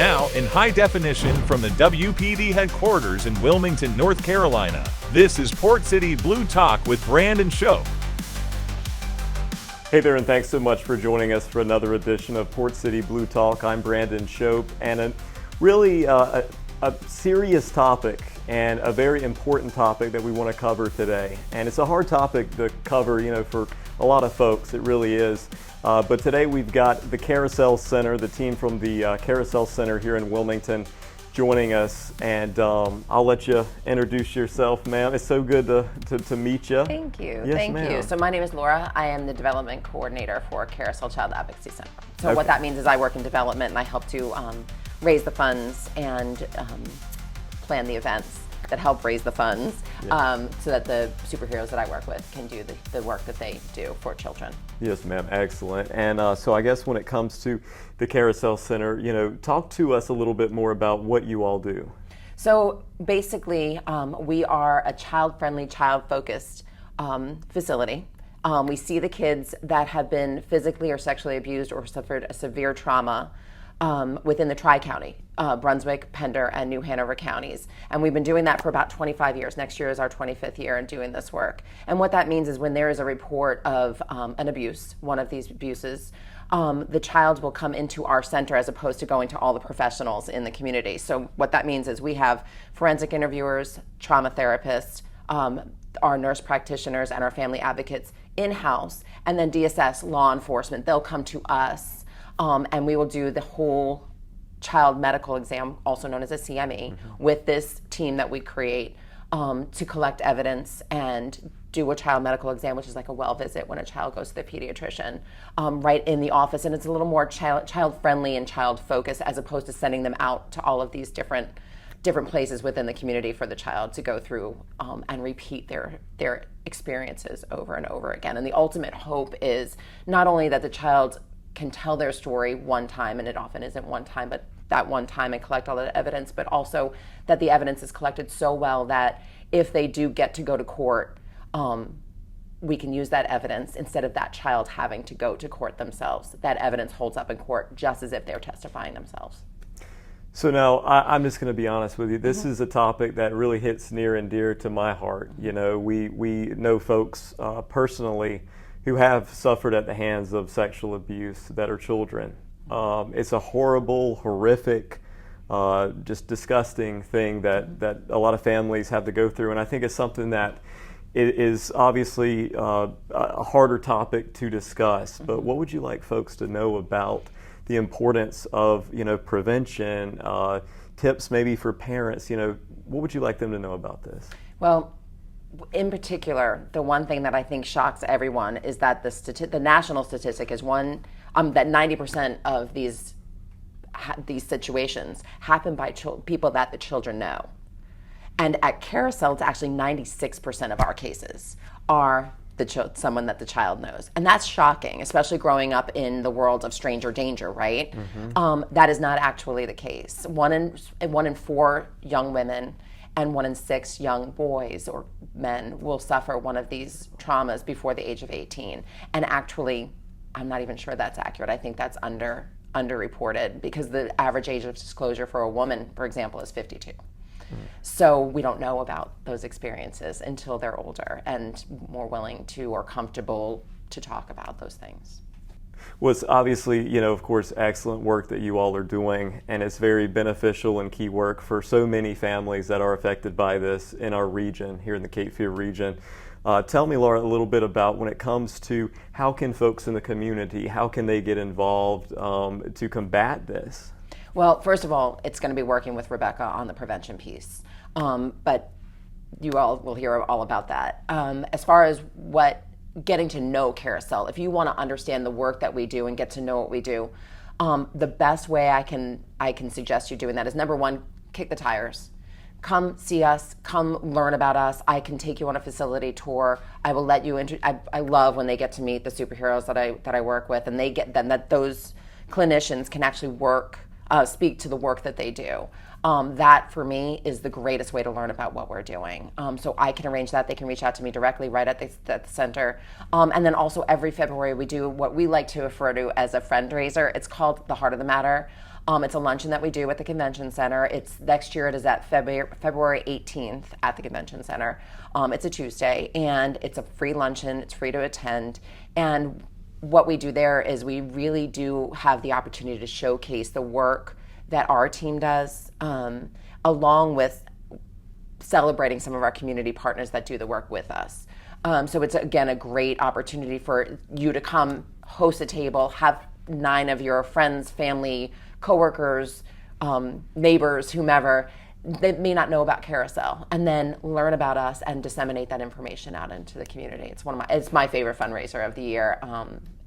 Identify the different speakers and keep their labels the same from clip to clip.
Speaker 1: Now, in high definition from the WPD headquarters in Wilmington, North Carolina, this is Port City Blue Talk with Brandon Shope.
Speaker 2: Hey there, and thanks so much for joining us for another edition of Port City Blue Talk. I'm Brandon Shope, and a serious topic and a very important topic that we want to cover today. And it's a hard topic to cover, for a lot of folks, it really is. But today we've got the Carousel Center, the team from the Carousel Center here in Wilmington joining us, and I'll let you introduce yourself, ma'am. It's so good to meet you.
Speaker 3: Thank you.
Speaker 2: Yes,
Speaker 3: Thank
Speaker 2: ma'am.
Speaker 3: you. So my name is Laura. I am the development coordinator for Carousel Child Advocacy Center. So
Speaker 2: Okay.
Speaker 3: what that means is I work in development and I help to raise the funds and plan the events that help raise the funds so that the superheroes that I work with can do the work that they do for children.
Speaker 2: Yes, ma'am. Excellent. And so I guess when it comes to the Carousel Center, talk to us a little bit more about what you all do.
Speaker 3: So basically, we are a child-friendly, child-focused facility. We see the kids that have been physically or sexually abused or suffered a severe trauma within the Tri-County, Brunswick, Pender, and New Hanover counties. And we've been doing that for about 25 years. Next year is our 25th year in doing this work. And what that means is when there is a report of an abuse, one of these abuses, the child will come into our center as opposed to going to all the professionals in the community. So what that means is we have forensic interviewers, trauma therapists, our nurse practitioners, and our family advocates in-house, and then DSS, law enforcement. They'll come to us. And we will do the whole child medical exam, also known as a CME, with this team that we create to collect evidence and do a child medical exam, which is like a well visit when a child goes to the pediatrician, right in the office. And it's a little more child-friendly and child-focused as opposed to sending them out to all of these different places within the community for the child to go through and repeat their experiences over and over again. And the ultimate hope is not only that the child can tell their story one time, and it often isn't one time, but that one time and collect all the evidence, but also that the evidence is collected so well that if they do get to go to court, we can use that evidence instead of that child having to go to court themselves. That evidence holds up in court just as if they're testifying themselves.
Speaker 2: So now I'm just going to be honest with you. This is a topic that really hits near and dear to my heart. We know folks personally who have suffered at the hands of sexual abuse that are children. It's a horrible, horrific, just disgusting thing that a lot of families have to go through. And I think it's something that is obviously a harder topic to discuss. But what would you like folks to know about the importance of, prevention, tips maybe for parents? What would you like them to know about this?
Speaker 3: Well, in particular, the one thing that I think shocks everyone is that the national statistic is that 90% of these situations happen by people that the children know. And at Carousel, it's actually 96% of our cases are someone that the child knows. And that's shocking, especially growing up in the world of stranger danger, right? That is not actually the case. One in 4 young women and 1 in 6 young boys or men will suffer one of these traumas before the age of 18. And actually, I'm not even sure that's accurate. I think that's underreported because the average age of disclosure for a woman, for example, is 52. So we don't know about those experiences until they're older and more willing to or comfortable to talk about those things.
Speaker 2: Well, it's obviously, of course, excellent work that you all are doing, and it's very beneficial and key work for so many families that are affected by this in our region, here in the Cape Fear region. Tell me, Laura, a little bit about when it comes to how can folks in the community, how can they get involved to combat this?
Speaker 3: Well, first of all, it's going to be working with Rebecca on the prevention piece, but you all will hear all about that. As far as getting to know Carousel, if you want to understand the work that we do and get to know what we do, the best way I can suggest you doing that is, number one, kick the tires. Come see us, come learn about us. I can take you on a facility tour. I will let you I love when they get to meet the superheroes that I work with, and that those clinicians can actually speak to the work that they do. That for me is the greatest way to learn about what we're doing. So I can arrange that. They can reach out to me directly right at the center. And then also every February we do what we like to refer to as a friend raiser. It's called the Heart of the Matter. It's a luncheon that we do at the convention center. It's next year. It is at February 18th at the convention center. It's a Tuesday, and it's a free luncheon. It's free to attend. And what we do there is we really do have the opportunity to showcase the work that our team does, along with celebrating some of our community partners that do the work with us. So it's, again, a great opportunity for you to come host a table, have 9 of your friends, family, coworkers, neighbors, whomever, that may not know about Carousel, and then learn about us and disseminate that information out into the community. It's my favorite fundraiser of the year,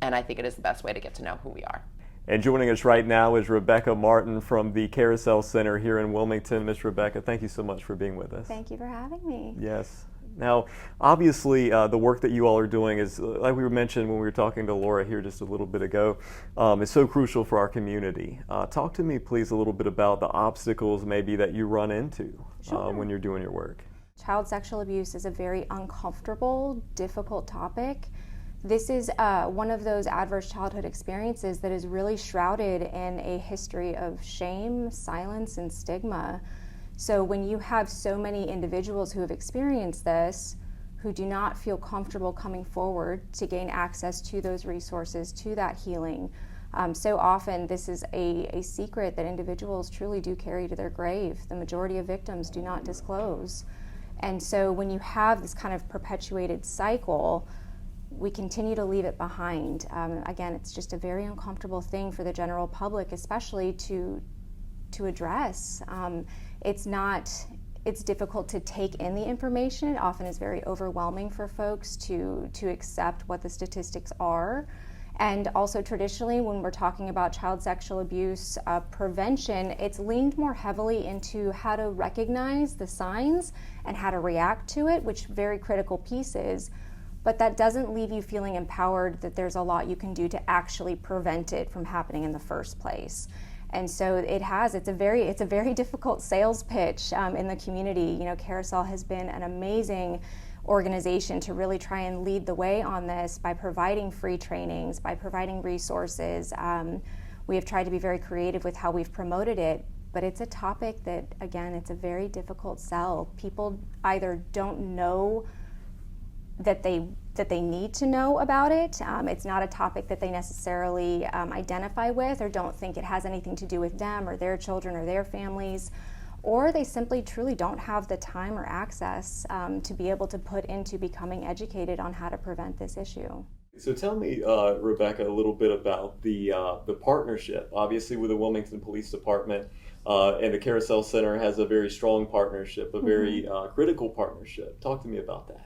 Speaker 3: and I think it is the best way to get to know who we are.
Speaker 2: And joining us right now is Rebecca Martin from the Carousel Center here in Wilmington. Miss Rebecca, thank you so much for being with us.
Speaker 4: Thank you for having me.
Speaker 2: Yes. Now, obviously, the work that you all are doing is, like we mentioned when we were talking to Laura here just a little bit ago, is so crucial for our community. Talk to me, please, a little bit about the obstacles maybe that you run into when you're doing your work.
Speaker 4: Child sexual abuse is a very uncomfortable, difficult topic. This is one of those adverse childhood experiences that is really shrouded in a history of shame, silence, and stigma. So when you have so many individuals who have experienced this, who do not feel comfortable coming forward to gain access to those resources, to that healing, so often this is a secret that individuals truly do carry to their grave. The majority of victims do not disclose. And so when you have this kind of perpetuated cycle, we continue to leave it behind. Again, it's just a very uncomfortable thing for the general public, especially to address. It's difficult to take in the information. It often is very overwhelming for folks to accept what the statistics are. And also traditionally, when we're talking about child sexual abuse prevention, it's leaned more heavily into how to recognize the signs and how to react to it, which very critical pieces. But that doesn't leave you feeling empowered that there's a lot you can do to actually prevent it from happening in the first place. And so it's a very difficult sales pitch in the community. You know, Carousel has been an amazing organization to really try and lead the way on this by providing free trainings, by providing resources. We have tried to be very creative with how we've promoted it, but it's a topic that, again, it's a very difficult sell. People either don't know that they need to know about it. It's not a topic that they necessarily identify with, or don't think it has anything to do with them or their children or their families, or they simply truly don't have the time or access to be able to put into becoming educated on how to prevent this issue.
Speaker 2: So tell me, Rebecca, a little bit about the partnership, obviously with the Wilmington Police Department, and the Carousel Center has a very strong partnership, a very critical partnership. Talk to me about that.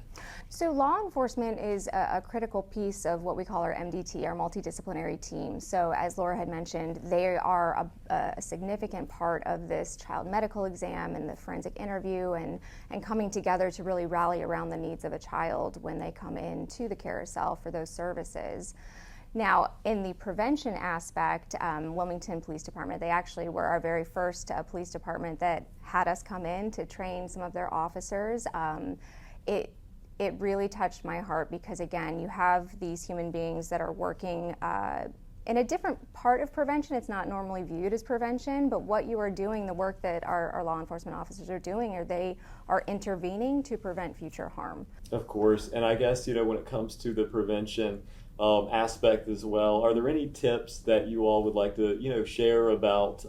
Speaker 4: So law enforcement is a critical piece of what we call our MDT, our multidisciplinary team. So as Laura had mentioned, they are a significant part of this child medical exam and the forensic interview and coming together to really rally around the needs of a child when they come in to the Carousel for those services. Now, in the prevention aspect, Wilmington Police Department, they actually were our very first police department that had us come in to train some of their officers. It really touched my heart because, again, you have these human beings that are working in a different part of prevention. It's not normally viewed as prevention, but what you are doing, the work that our law enforcement officers are doing, they are intervening to prevent future harm. Of
Speaker 2: course, and I guess, when it comes to the prevention aspect as well, are there any tips that you all would like to, share about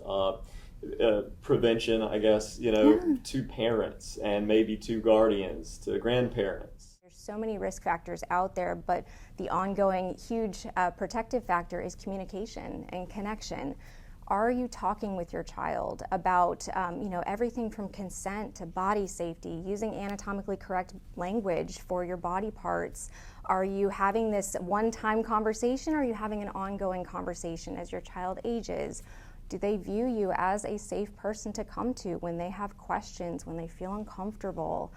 Speaker 2: prevention, I guess, to parents and maybe to guardians, to grandparents?
Speaker 4: There's so many risk factors out there, but the ongoing huge protective factor is communication and connection. Are you talking with your child about, everything from consent to body safety, using anatomically correct language for your body parts? Are you having this one-time conversation? Or are you having an ongoing conversation as your child ages? Do they view you as a safe person to come to when they have questions, when they feel uncomfortable?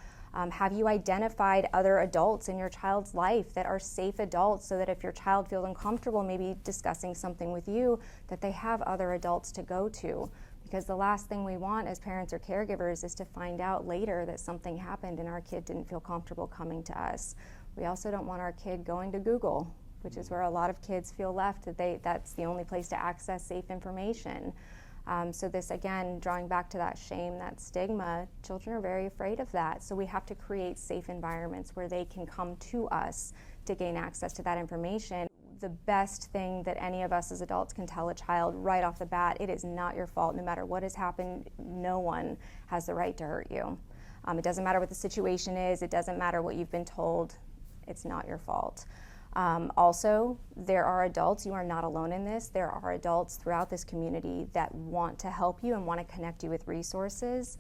Speaker 4: Have you identified other adults in your child's life that are safe adults so that if your child feels uncomfortable maybe discussing something with you, that they have other adults to go to? Because the last thing we want as parents or caregivers is to find out later that something happened and our kid didn't feel comfortable coming to us. We also don't want our kid going to Google, which is where a lot of kids feel left, that's the only place to access safe information. So this, again, drawing back to that shame, that stigma, children are very afraid of that. So we have to create safe environments where they can come to us to gain access to that information. The best thing that any of us as adults can tell a child right off the bat, it is not your fault. No matter what has happened, no one has the right to hurt you. It doesn't matter what the situation is. It doesn't matter what you've been told. It's not your fault. Also, there are adults, you are not alone in this. There are adults throughout this community that want to help you and want to connect you with resources.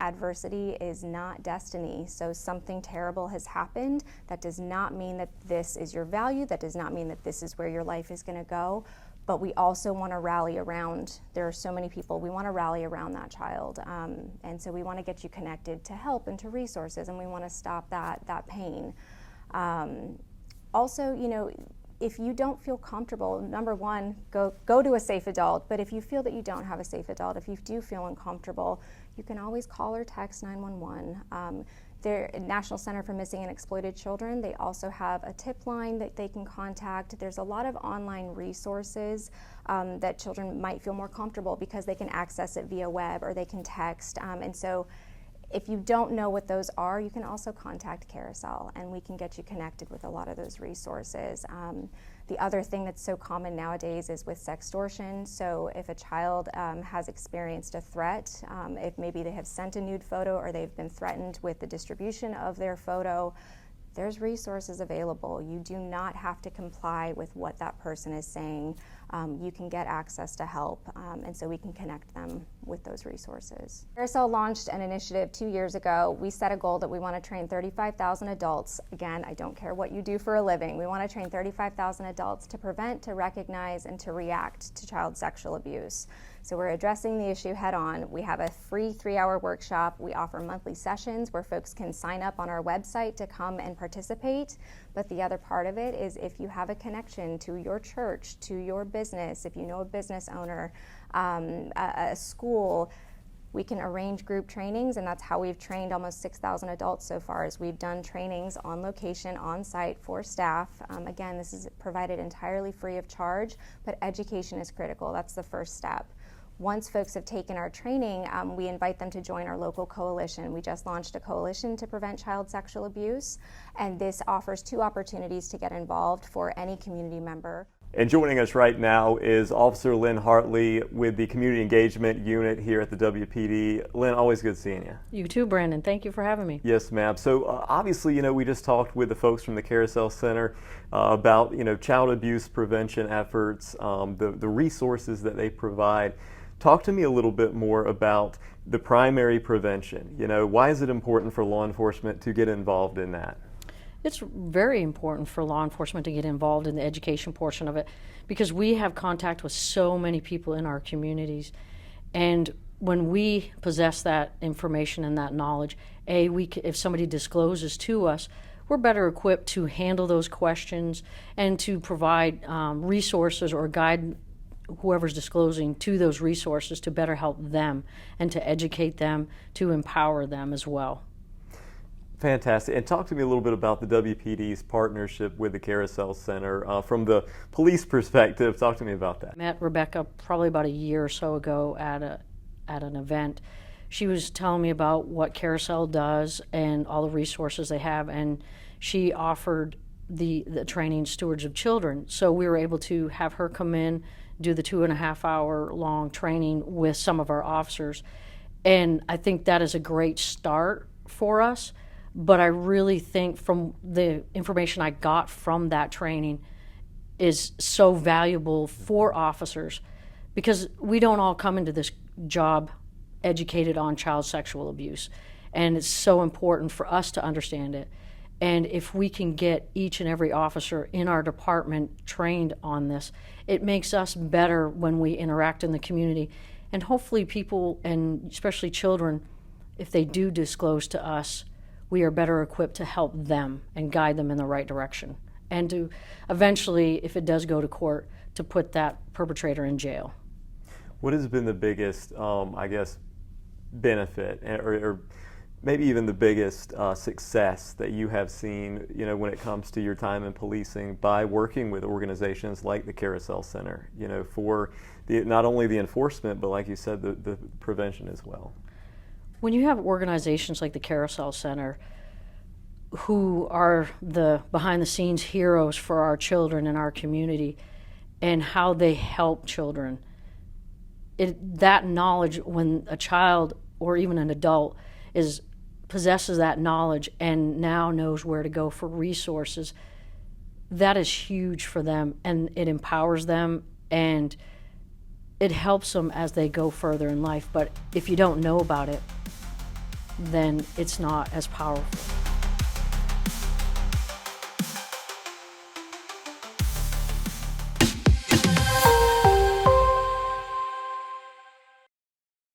Speaker 4: Adversity is not destiny. So something terrible has happened. That does not mean that this is your value. That does not mean that this is where your life is going to go. But we also want to rally around, there are so many people, we want to rally around that child. And so we want to get you connected to help and to resources, and we want to stop that pain. Also, you know, if you don't feel comfortable, number one, go to a safe adult. But if you feel that you don't have a safe adult, if you do feel uncomfortable, you can always call or text 911. Their National Center for Missing and Exploited Children, they also have a tip line that they can contact. There's a lot of online resources that children might feel more comfortable because they can access it via web or they can text. And so if you don't know what those are, you can also contact Carousel, and we can get you connected with a lot of those resources. The other thing that's so common nowadays is with sextortion. So if a child has experienced a threat, if maybe they have sent a nude photo or they've been threatened with the distribution of their photo, there's resources available. You do not have to comply with what that person is saying. You can get access to help, and so we can connect them with those resources. Carousel launched an initiative 2 years ago. We set a goal that we want to train 35,000 adults. Again, I don't care what you do for a living. We want to train 35,000 adults to prevent, to recognize, and to react to child sexual abuse. So we're addressing the issue head on. We have a free 3-hour workshop. We offer monthly sessions where folks can sign up on our website to come and participate. But the other part of it is if you have a connection to your church, to your business, if you know a business owner, a school, we can arrange group trainings, and that's how we've trained almost 6,000 adults so far, as we've done trainings on location, on site for staff. Again, this is provided entirely free of charge, but education is critical. That's the first step. Once folks have taken our training, we invite them to join our local coalition. We just launched a coalition to prevent child sexual abuse, and this offers 2 opportunities to get involved for any community member.
Speaker 2: And joining us right now is Officer Lynn Hartley with the Community Engagement Unit here at the WPD. Lynn, always good seeing you.
Speaker 5: You too, Brandon. Thank you for having me.
Speaker 2: Yes, ma'am. So obviously, you know, we just talked with the folks from the Carousel Center about, you know, child abuse prevention efforts, the resources that they provide. Talk to me a little bit more about the primary prevention. You know, why is it important for law enforcement to get involved in that?
Speaker 5: It's very important for law enforcement to get involved in the education portion of it, because we have contact with so many people in our communities. And when we possess that information and that knowledge, if somebody discloses to us, we're better equipped to handle those questions and to provide resources or guide whoever's disclosing to those resources to better help them and to educate them, to empower them as well.
Speaker 2: Fantastic. And talk to me a little bit about the WPD's partnership with the Carousel Center. From the police perspective, talk to me about that.
Speaker 5: I met Rebecca probably about a year or so ago at an event. She was telling me about what Carousel does and all the resources they have, and she offered the training Stewards of Children. So we were able to have her come in, do the 2.5-hour long training with some of our officers. And I think that is a great start for us. But I really think from the information I got from that training is so valuable for officers, because we don't all come into this job educated on child sexual abuse. And it's so important for us to understand it. And if we can get each and every officer in our department trained on this, it makes us better when we interact in the community. And hopefully people, and especially children, if they do disclose to us, we are better equipped to help them and guide them in the right direction. And to eventually, if it does go to court, to put that perpetrator in jail.
Speaker 2: What has been the biggest, benefit, or maybe even the biggest success that you have seen, you know, when it comes to your time in policing by working with organizations like the Carousel Center, you know, for not only the enforcement, but like you said, the prevention as well.
Speaker 5: When you have organizations like the Carousel Center, who are the behind-the-scenes heroes for our children in our community, and how they help children, that knowledge, when a child or even an adult possesses that knowledge and now knows where to go for resources, that is huge for them, and it empowers them, and it helps them as they go further in life. But if you don't know about it, then it's not as powerful.